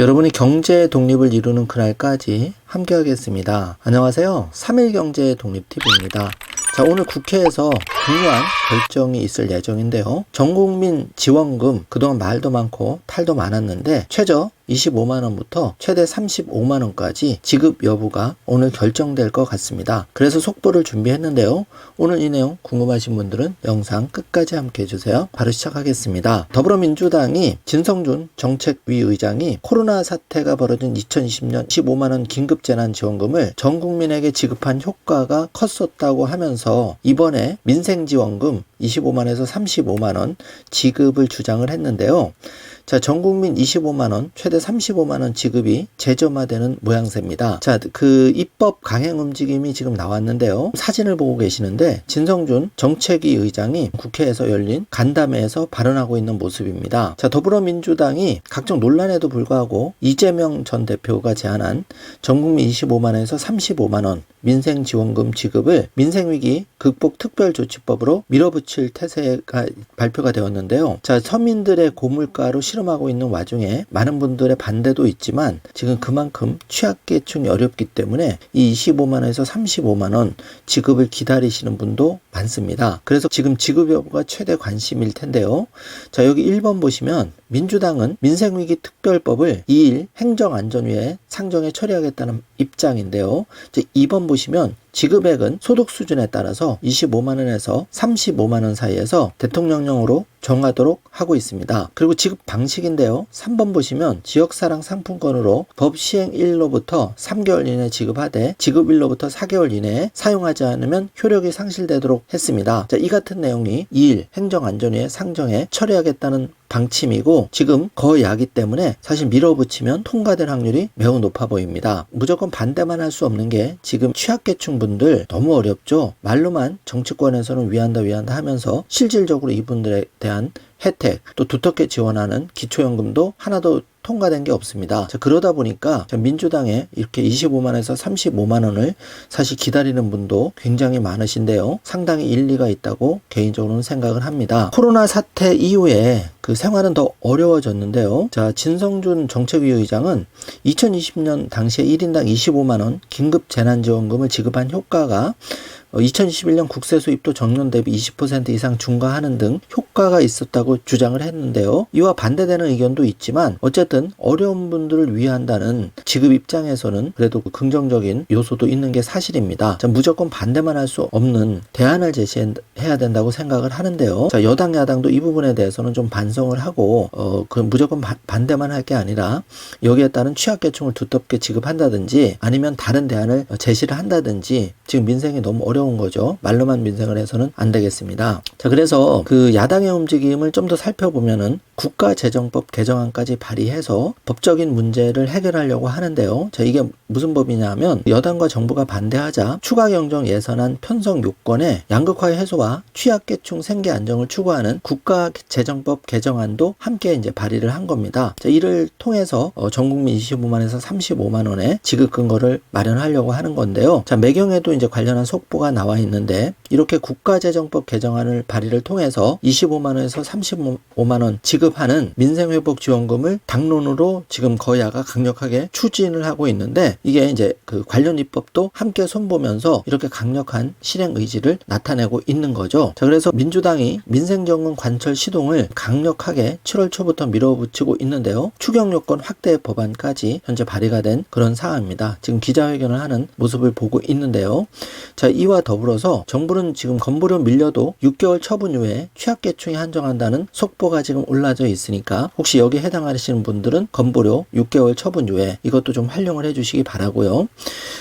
여러분이 경제 독립을 이루는 그날까지 함께 하겠습니다. 안녕하세요. 3일 경제 독립TV입니다. 자, 오늘 국회에서 중요한 결정이 있을 예정인데요. 전국민 지원금, 그동안 말도 많고 탈도 많았는데 최저 25만원부터 최대 35만원까지 지급 여부가 오늘 결정될 것 같습니다. 그래서 속보를 준비했는데요. 오늘 이 내용 궁금하신 분들은 영상 끝까지 함께 해주세요. 바로 시작하겠습니다. 더불어민주당이 진성준 정책위 의장이 코로나 사태가 벌어진 2020년 15만원 긴급재난지원금을 전 국민에게 지급한 효과가 컸었다고 하면서 이번에 민생지원금 25만원에서 35만원 지급을 주장을 했는데요. 자, 전국민 25만원, 최대 35만원 지급이 재점화되는 모양새입니다. 자, 그 입법 강행 움직임이 지금 나왔는데요. 사진을 보고 계시는데 진성준 정책위 의장이 국회에서 열린 간담회에서 발언하고 있는 모습입니다. 자, 더불어민주당이 각종 논란에도 불구하고 이재명 전 대표가 제안한 전국민 25만원에서 35만원 민생지원금 지급을 민생위기 극복특별조치법으로 밀어붙일 태세가 발표가 되었는데요. 자, 서민들의 고물가로 실험하고 있는 와중에 많은 분들의 반대도 있지만 지금 그만큼 취약계층이 어렵기 때문에 이 25만원에서 35만원 지급을 기다리시는 분도 많습니다. 그래서 지금 지급 여부가 최대 관심일 텐데요. 자, 여기 1번 보시면 민주당은 민생위기 특별법을 2일 행정안전위에 상정해 처리하겠다는 입장인데요. 이제 2번 보시면 지급액은 소득 수준에 따라서 25만원에서 35만원 사이에서 대통령령으로 정하도록 하고 있습니다. 그리고 지급 방식인데요. 3번 보시면 지역사랑 상품권으로 법 시행일로부터 3개월 이내에 지급하되 지급일로부터 4개월 이내에 사용하지 않으면 효력이 상실되도록 했습니다. 자, 이 같은 내용이 2일 행정안전위에 상정해 처리하겠다는 방침이고 지금 거야기 때문에 사실 밀어붙이면 통과될 확률이 매우 높아 보입니다. 무조건 반대만 할 수 없는 게 지금 취약계층 분들 너무 어렵죠. 말로만 정치권에서는 위한다 하면서 실질적으로 이분들에 대한 혜택 또 두텁게 지원하는 기초연금도 하나도 통과된 게 없습니다. 자, 그러다 보니까 민주당에 이렇게 25만원에서 35만원을 사실 기다리는 분도 굉장히 많으신데요. 상당히 일리가 있다고 개인적으로는 생각을 합니다. 코로나 사태 이후에 그 생활은 더 어려워졌는데요. 자, 진성준 정책위 의장은 2020년 당시에 1인당 25만원 긴급 재난지원금을 지급한 효과가 2021년 국세 수입도 전년 대비 20% 이상 증가하는 등 효과가 있었다고 주장을 했는데요. 이와 반대되는 의견도 있지만 어쨌든 어려운 분들을 위한다는 지급 입장에서는 그래도 긍정적인 요소도 있는 게 사실입니다. 자, 무조건 반대만 할 수 없는 대안을 제시해야 된다고 생각을 하는데요. 자, 여당 야당도 이 부분에 대해서는 좀 반성을 하고 그 무조건 반대만 할 게 아니라 여기에 따른 취약계층을 두텁게 지급한다든지 아니면 다른 대안을 제시를 한다든지 지금 민생이 너무 어려운 거죠. 말로만 민생을 해서는 안 되겠습니다. 자, 그래서 그 야당의 움직임을 좀 더 살펴보면은 국가재정법 개정안까지 발의해서 법적인 문제를 해결하려고 하는데요. 자, 이게 무슨 법이냐 하면 여당과 정부가 반대하자 추가경정 예산안 편성 요건에 양극화의 해소와 취약계층 생계 안정을 추구하는 국가재정법 개정안도 함께 이제 발의를 한 겁니다. 자, 이를 통해서 전국민 25만에서 35만원의 지급 근거를 마련하려고 하는 건데요. 자, 매경에도 이제 관련한 속보가 나와 있는데 이렇게 국가재정법 개정안을 발의를 통해서 25만원에서 35만원 지급하는 민생회복지원금을 당론으로 지금 거야가 강력하게 추진을 하고 있는데 이게 이제 그 관련 입법도 함께 손보면서 이렇게 강력한 실행 의지를 나타내고 있는 거죠. 자, 그래서 민주당이 민생지원금 관철 시동을 강력하게 7월 초부터 밀어붙이고 있는데요. 추경요건 확대 법안까지 현재 발의가 된 그런 상황입니다. 지금 기자회견을 하는 모습을 보고 있는데요. 자, 이와 더불어서 정부는 지금 건보료 밀려도 6개월 처분 후에 취약계층이 한정한다는 속보가 지금 올라져 있으니까 혹시 여기에 해당하시는 분들은 건보료 6개월 처분 후에 이것도 좀 활용을 해주시기 바라고요.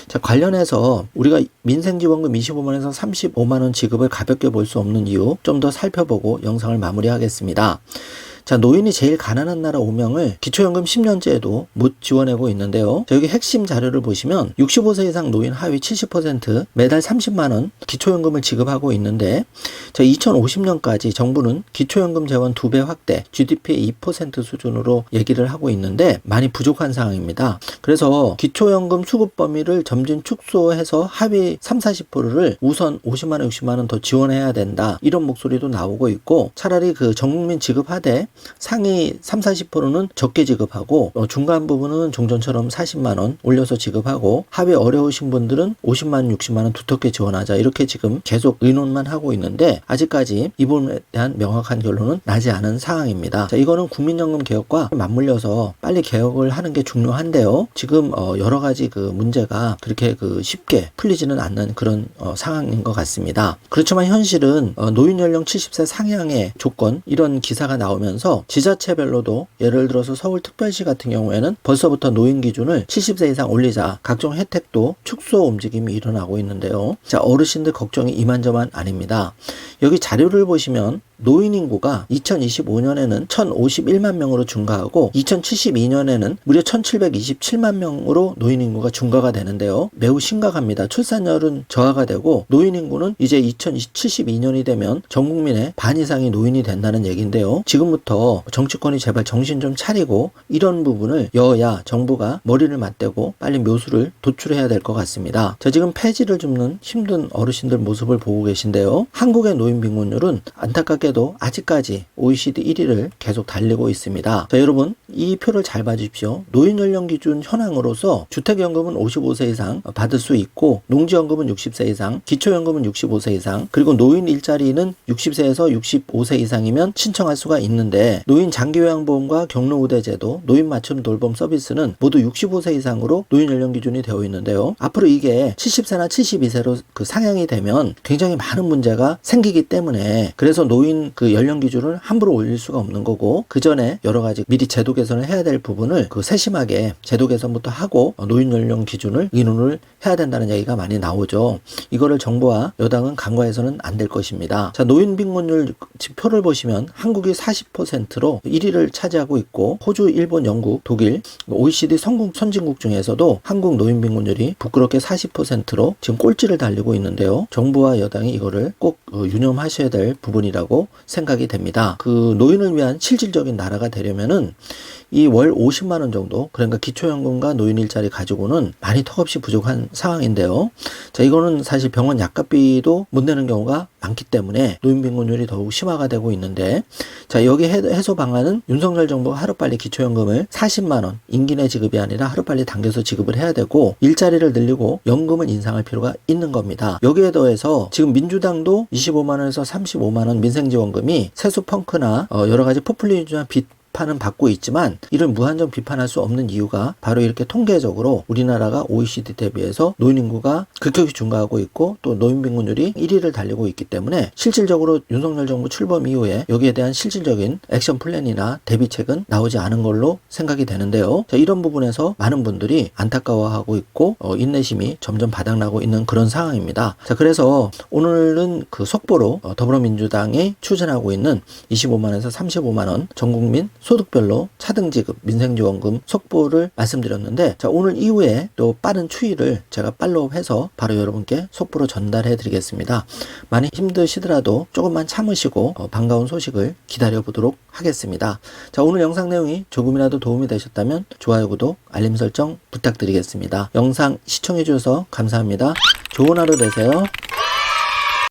자, 관련해서 우리가 민생지원금 25만원에서 35만원 지급을 가볍게 볼 수 없는 이유 좀 더 살펴보고 영상을 마무리하겠습니다. 자, 노인이 제일 가난한 나라 5명을 기초연금 10년째에도 못 지원하고 있는데요. 자, 여기 핵심 자료를 보시면 65세 이상 노인 하위 70% 매달 30만원 기초연금을 지급하고 있는데 자, 2050년까지 정부는 기초연금 재원 2배 확대, GDP의 2% 수준으로 얘기를 하고 있는데 많이 부족한 상황입니다. 그래서 기초연금 수급 범위를 점진 축소해서 하위 30-40%를 우선 50만원, 60만원 더 지원해야 된다. 이런 목소리도 나오고 있고 차라리 그 전국민 지급하되 상위 30-40%는 적게 지급하고 중간 부분은 종전처럼 40만 원 올려서 지급하고 하위 어려우신 분들은 50만 원, 60만 원 두텁게 지원하자 이렇게 지금 계속 의논만 하고 있는데 아직까지 이 부분에 대한 명확한 결론은 나지 않은 상황입니다. 자, 이거는 국민연금 개혁과 맞물려서 빨리 개혁을 하는 게 중요한데요. 지금 여러 가지 그 문제가 그렇게 쉽게 풀리지는 않는 그런 상황인 것 같습니다. 그렇지만 현실은 노인 연령 70세 상향의 조건 이런 기사가 나오면서 지자체별로도 예를 들어서 서울특별시 같은 경우에는 벌써부터 노인 기준을 70세 이상 올리자 각종 혜택도 축소 움직임이 일어나고 있는데요. 자, 어르신들 걱정이 이만저만 아닙니다. 여기 자료를 보시면 노인 인구가 2025년에는 1051만 명으로 증가하고 2072년에는 무려 1727만 명으로 노인 인구가 증가가 되는데요. 매우 심각합니다. 출산율은 저하가 되고 노인 인구는 이제 2072년이 되면 전 국민의 반 이상이 노인이 된다는 얘기인데요. 지금부터 정치권이 제발 정신 좀 차리고 이런 부분을 여야 정부가 머리를 맞대고 빨리 묘수를 도출해야 될 것 같습니다. 자, 지금 폐지를 줍는 힘든 어르신들 모습을 보고 계신데요. 한국의 노인 빈곤율은 안타깝게도 아직까지 OECD 1위를 계속 달리고 있습니다. 자, 여러분 이 표를 잘 봐주십시오. 노인 연령 기준 현황으로서 주택연금은 55세 이상 받을 수 있고 농지연금은 60세 이상, 기초연금은 65세 이상, 그리고 노인 일자리는 60세에서 65세 이상이면 신청할 수가 있는데 노인 장기요양보험과 경로우대제도, 노인 맞춤 돌봄 서비스는 모두 65세 이상으로 노인 연령 기준이 되어 있는데요. 앞으로 이게 70세나 72세로 상향이 되면 굉장히 많은 문제가 생기기 때문에 그래서 노인 연령 기준을 함부로 올릴 수가 없는 거고 그 전에 여러 가지 미리 제도 개선을 해야 될 부분을 세심하게 제도 개선부터 하고 노인 연령 기준을 의논을 해야 된다는 얘기가 많이 나오죠. 이거를 정부와 여당은 간과해서는 안 될 것입니다. 자, 노인 빈곤율 지표를 보시면 한국이 40%로 1위를 차지하고 있고 호주, 일본, 영국, 독일, OECD 선진국 중에서도 한국 노인 빈곤율이 부끄럽게 40%로 지금 꼴찌를 달리고 있는데요. 정부와 여당이 이거를 꼭 유념하셔야 될 부분이라고 생각이 됩니다. 노인을 위한 실질적인 나라가 되려면은 이 월 50만 원 정도, 그러니까 기초연금과 노인 일자리 가지고는 많이 턱없이 부족한 상황인데요. 자, 이거는 사실 병원 약값비도 못 내는 경우가 많기 때문에 노인 빈곤율이 더욱 심화가 되고 있는데, 자, 여기 해소 방안은 윤석열 정부가 하루빨리 기초연금을 40만 원 임기 내 지급이 아니라 하루빨리 당겨서 지급을 해야 되고 일자리를 늘리고 연금을 인상할 필요가 있는 겁니다. 여기에 더해서 지금 민주당도 25만 원에서 35만 원 민생지원금이 세수 펑크나 여러 가지 포퓰리즘이나 비판은 받고 있지만 이를 무한정 비판할 수 없는 이유가 바로 이렇게 통계적으로 우리나라가 OECD 대비해서 노인 인구가 급격히 증가하고 있고 또 노인 빈곤율이 1위를 달리고 있기 때문에 실질적으로 윤석열 정부 출범 이후에 여기에 대한 실질적인 액션 플랜이나 대비책은 나오지 않은 걸로 생각이 되는데요. 자, 이런 부분에서 많은 분들이 안타까워하고 있고 인내심이 점점 바닥나고 있는 그런 상황입니다. 자, 그래서 오늘은 속보로 더불어민주당이 추진하고 있는 25만원에서 35만원 전국민 소득별로 차등지급 민생지원금 속보를 말씀드렸는데, 자, 오늘 이후에 또 빠른 추이를 제가 팔로우해서 바로 여러분께 속보로 전달해 드리겠습니다. 많이 힘드시더라도 조금만 참으시고 반가운 소식을 기다려 보도록 하겠습니다. 자, 오늘 영상 내용이 조금이라도 도움이 되셨다면 좋아요, 구독, 알림 설정 부탁드리겠습니다. 영상 시청해 주셔서 감사합니다. 좋은 하루 되세요.